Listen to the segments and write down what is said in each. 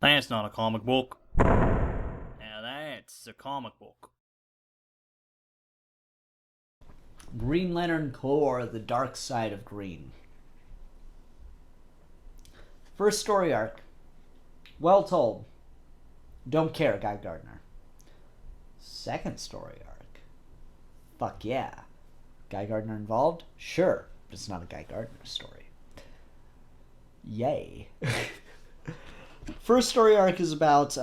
That's not a comic book. Now that's a comic book. Green Lantern Corps, The Dark Side of Green. First story arc. Well told. Don't care, Guy Gardner. Second story arc. Fuck yeah. Guy Gardner involved? Sure, but it's not a Guy Gardner story. Yay. First story arc is about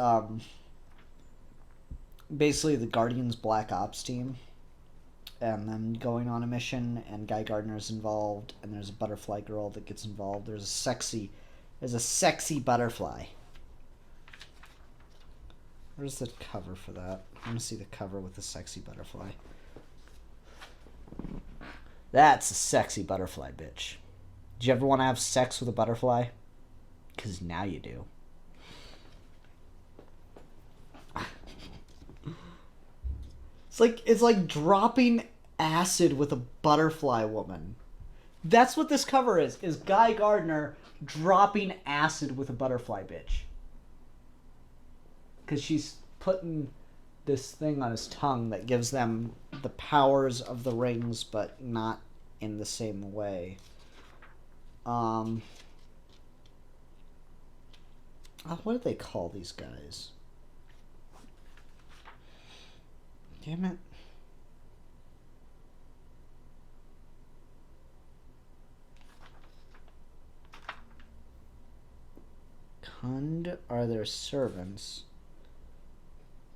basically the Guardians Black Ops team and them going on a mission, and Guy Gardner's involved, and there's a butterfly girl that gets involved. There's a sexy butterfly. Where's the cover for that? I want to see the cover with the sexy butterfly. That's a sexy butterfly, bitch. Did you ever want to have sex with a butterfly? Because now you do. It's like dropping acid with a butterfly woman. That's what this cover is Guy Gardner dropping acid with a butterfly bitch. Because she's putting this thing on his tongue that gives them the powers of the rings, but not in the same way. What do they call these guys? Damn it. Kund are their servants.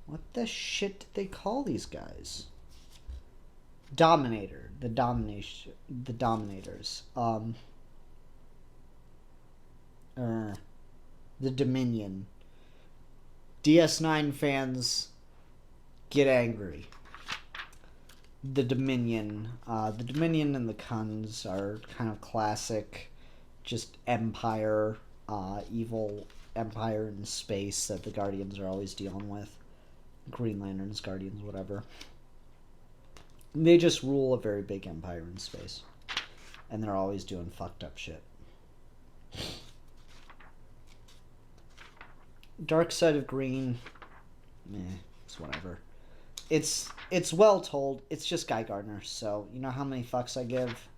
What the shit did they call these guys? Dominator. The Dominators. The Dominion. DS9 fans get angry. The Dominion. The Dominion and the Kunds are kind of classic, just empire, evil empire in space that the Guardians are always dealing with. Green Lanterns, Guardians, whatever. They just rule a very big empire in space. And they're always doing fucked up shit. Dark Side of Green, it's whatever. It's well told. It's just Guy Gardner, so you know how many fucks I give?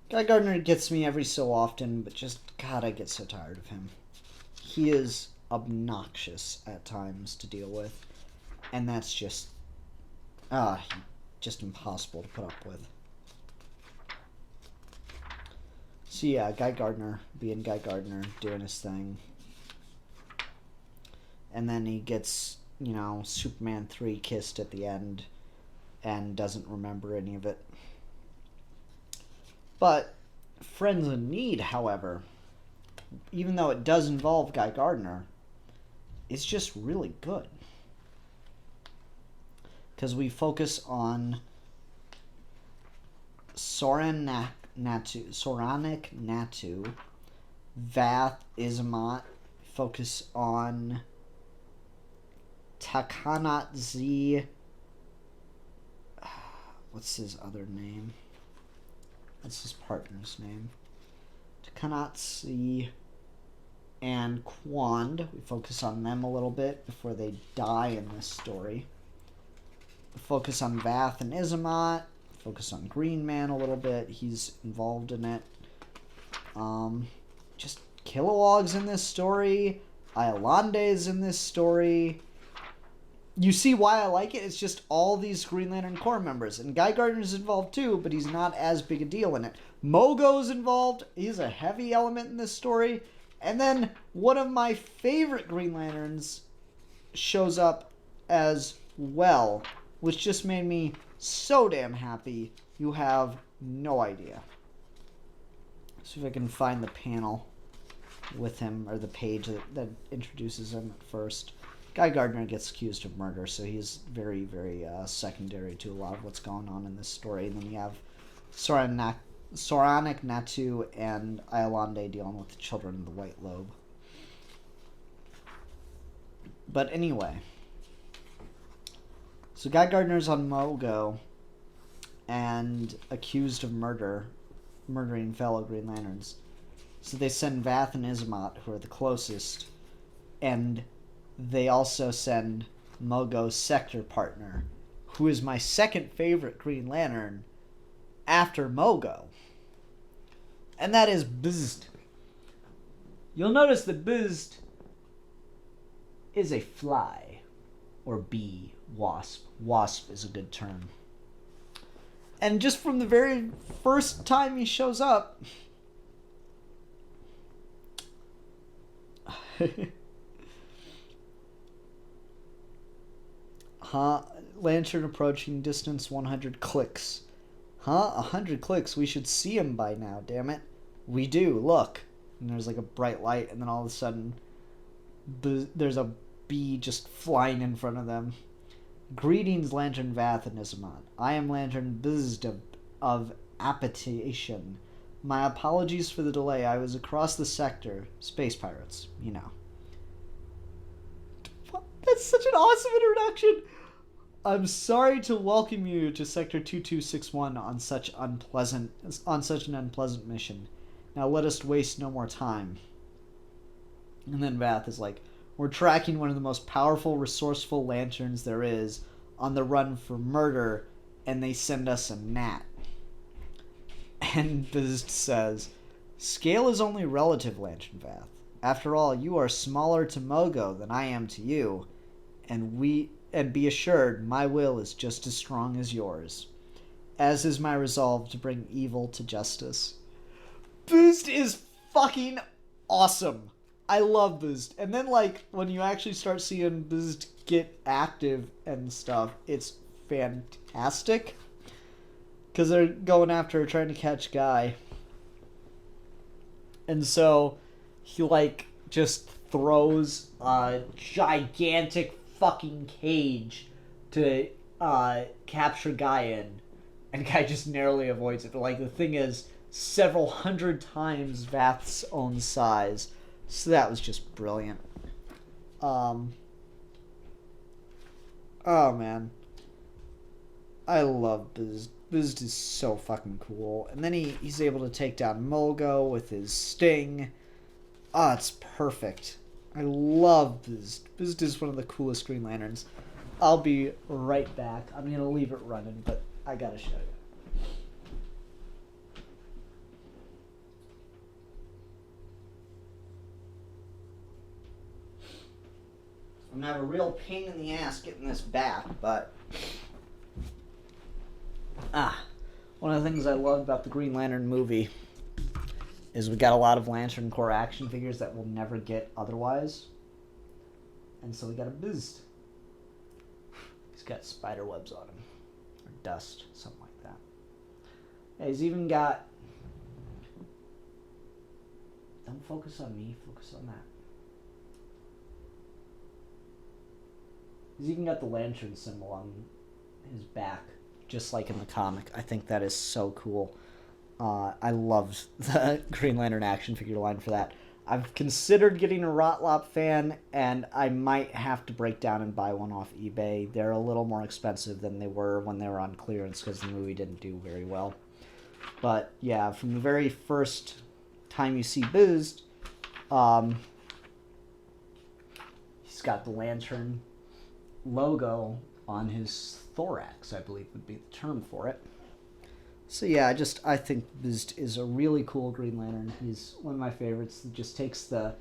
Guy Gardner gets me every so often, but just, God, I get so tired of him. He is obnoxious at times to deal with, and that's just impossible to put up with. So yeah, Guy Gardner being Guy Gardner, doing his thing. And then he gets, Superman 3 kissed at the end and doesn't remember any of it. But Friends in Need, however, even though it does involve Guy Gardner, it's just really good. Because we focus on Soranic Natu, Vath Izamat, focus on Takanat Z. What's his other name? That's his partner's name. Takanat Z and Quand. We focus on them a little bit before they die in this story. We focus on Vath and Izamat. Focus on Green Man a little bit. He's involved in it. Just Kilowog's in this story. Iolande's in this story. You see why I like it? It's just all these Green Lantern Corps members. And Guy Gardner's involved too, but he's not as big a deal in it. Mogo's involved. He's a heavy element in this story. And then one of my favorite Green Lanterns shows up as well, which just made me so damn happy. You have no idea. See if I can find the panel with him, or the page that introduces him at first. Guy Gardner gets accused of murder, so he's very, very secondary to a lot of what's going on in this story. And then you have Soranic Natu and Iolande dealing with the children of the White Lobe. But anyway, so Guy Gardner's on Mogo and accused of murdering fellow Green Lanterns. So they send Vath and Ismat, who are the closest, and they also send Mogo's sector partner, who is my second favorite Green Lantern after Mogo. And that is Bzd. You'll notice that Bzd is a fly, or bee, wasp. Wasp is a good term. And just from the very first time he shows up, Lantern approaching distance 100 clicks. 100 clicks? We should see him by now, damn it. We do, look. And there's like a bright light, and then all of a sudden, there's a bee just flying in front of them. Greetings, Lantern Vath and Ismat. I am Lantern Bzd of Appetition. My apologies for the delay. I was across the sector. Space pirates, you know. That's such an awesome introduction. I'm sorry to welcome you to Sector 2261 on such an unpleasant mission. Now let us waste no more time. And then Vath is like, we're tracking one of the most powerful, resourceful lanterns there is on the run for murder, and they send us a gnat. And Bzd says, scale is only relative, Lantern Vath. After all, you are smaller to Mogo than I am to you, and be assured my will is just as strong as yours, as is my resolve to bring evil to justice. Bzd is fucking awesome. I love Bzd. And then, like, when you actually start seeing Bzd get active and stuff, it's fantastic. Because they're going after, trying to catch Guy. And so, he, like, just throws a gigantic fucking cage to capture Guy in. And Guy just narrowly avoids it. But, like, the thing is, several hundred times Vath's own size. So that was just brilliant. Oh, man. I love Bzd. Bzd is so fucking cool. And then he's able to take down Mogo with his sting. Oh, it's perfect. I love Bzd. Bzd is one of the coolest Green Lanterns. I'll be right back. I'm going to leave it running, but I gotta show you. I'm going to have a real pain in the ass getting this back, but... one of the things I love about the Green Lantern movie is we got a lot of Lantern Corps action figures that we'll never get otherwise. And so we got a Bzd. He's got spider webs on him. Or dust, something like that. Yeah, he's even got... Don't focus on me, focus on that. He's even got the lantern symbol on his back, just like in the comic. I think that is so cool. I loved the Green Lantern action figure line for that. I've considered getting a Rotlop fan, and I might have to break down and buy one off eBay. They're a little more expensive than they were when they were on clearance because the movie didn't do very well. But yeah, from the very first time you see Bzd, he's got the lantern logo on his thorax, I believe would be the term for it. So yeah, I think Bzd is a really cool Green Lantern. He's one of my favorites. He just takes the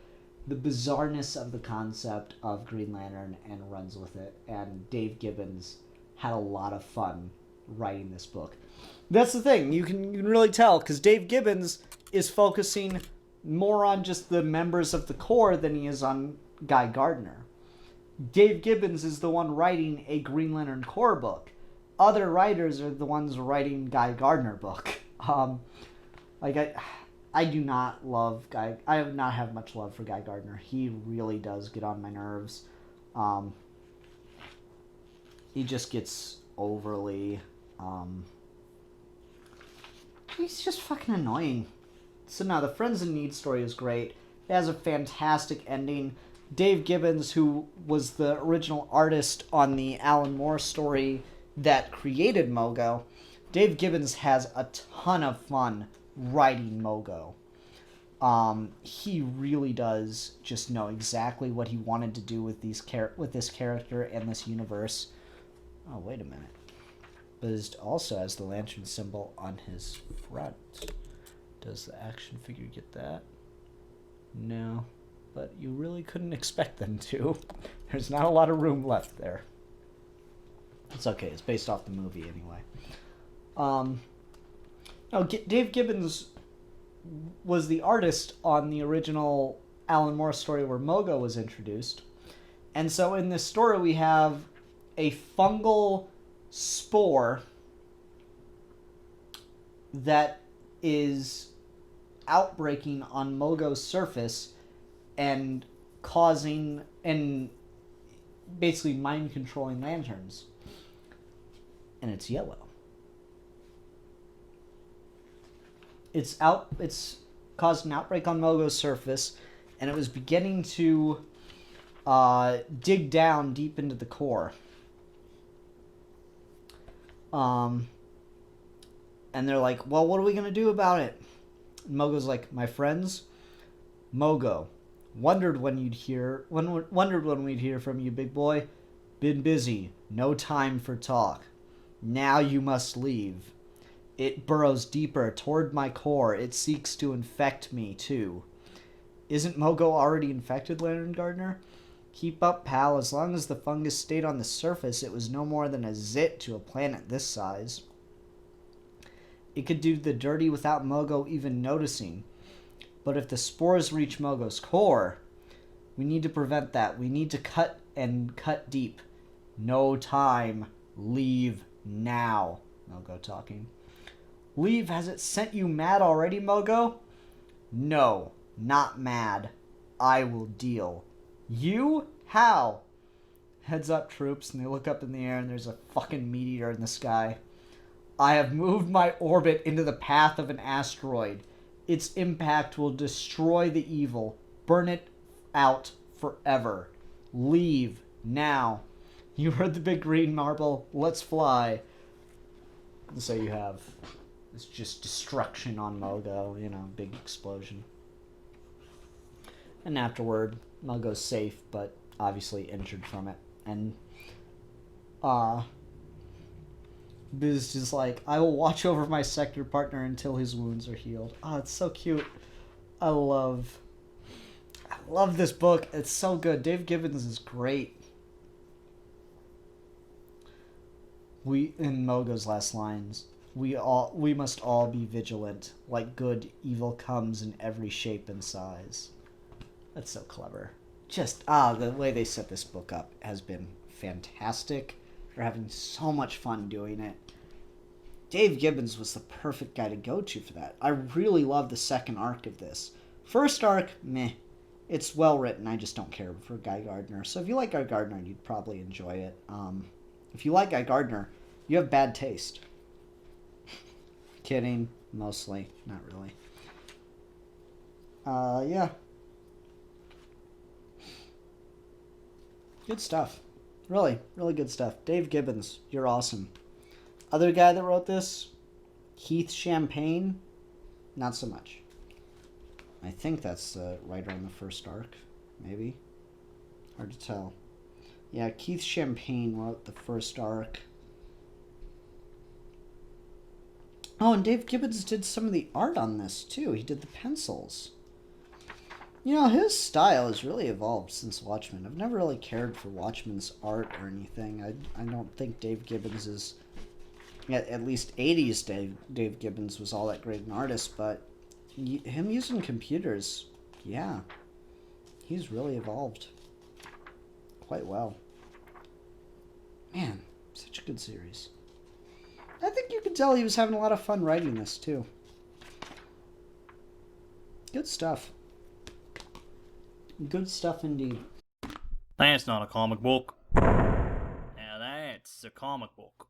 bizarreness of the concept of Green Lantern and runs with it. And Dave Gibbons had a lot of fun writing this book. That's the thing. You can really tell, because Dave Gibbons is focusing more on just the members of the Corps than he is on Guy Gardner. Dave Gibbons is the one writing a Green Lantern Corps book. Other writers are the ones writing Guy Gardner book. I do not love Guy. I do not have much love for Guy Gardner. He really does get on my nerves. He just gets overly... he's just fucking annoying. So no, the Friends in Need story is great. It has a fantastic ending. Dave Gibbons, who was the original artist on the Alan Moore story that created Mogo, Dave Gibbons has a ton of fun writing Mogo. He really does just know exactly what he wanted to do with with this character and this universe. Oh, wait a minute. But also has the lantern symbol on his front. Does the action figure get that? No. But you really couldn't expect them to. There's not a lot of room left there. It's okay. It's based off the movie anyway. Dave Gibbons was the artist on the original Alan Moore story where Mogo was introduced. And so in this story we have a fungal spore that is outbreaking on Mogo's surface and causing and basically mind controlling lanterns. And it's yellow. It's caused an outbreak on Mogo's surface, and it was beginning to dig down deep into the core. And they're like, well, what are we going to do about it? And Mogo's like, my friends, Mogo, wondered when we'd hear from you, big boy. Been busy. No time for talk. Now you must leave. It burrows deeper toward my core. It seeks to infect me, too. Isn't Mogo already infected, Lantern Gardener? Keep up, pal. As long as the fungus stayed on the surface, it was no more than a zit to a planet this size. It could do the dirty without Mogo even noticing. But if the spores reach Mogo's core, we need to prevent that. We need to cut deep. No time. Leave now. Mogo talking. Leave? Has it sent you mad already, Mogo? No, not mad. I will deal. You? How? Heads up, troops, and they look up in the air and there's a fucking meat eater in the sky. I have moved my orbit into the path of an asteroid. Its impact will destroy the evil. Burn it out forever. Leave now. You heard the big green marble. Let's fly. And so you have... it's just destruction on Mogo, big explosion. And afterward, Mogo's safe, but obviously injured from it. And, Biz is like, I will watch over my sector partner until his wounds are healed. Oh, it's so cute. I love this book. It's so good. Dave Gibbons is great. In Mogo's last lines, we must all be vigilant, like good, evil comes in every shape and size. That's so clever. Just, the way they set this book up has been fantastic. We're having so much fun doing it. Dave Gibbons was the perfect guy to go to for that. I really love the second arc of this. First arc, meh. It's well written, I just don't care for Guy Gardner. So if you like Guy Gardner, you'd probably enjoy it. If you like Guy Gardner, you have bad taste. Kidding, mostly, not really. Yeah. Good stuff. Really, really good stuff. Dave Gibbons, you're awesome. Other guy that wrote this, Keith Champagne, not so much. I think that's the writer on the first arc, maybe. Hard to tell. Yeah, Keith Champagne wrote the first arc. Oh, and Dave Gibbons did some of the art on this, too. He did the pencils. His style has really evolved since Watchmen. I've never really cared for Watchmen's art or anything. I don't think Dave Gibbons is... At least 80s Dave Gibbons was all that great an artist, but him using computers, yeah. He's really evolved quite well. Man, such a good series. I think you could tell he was having a lot of fun writing this, too. Good stuff. Good stuff indeed. That's not a comic book. Now that's a comic book.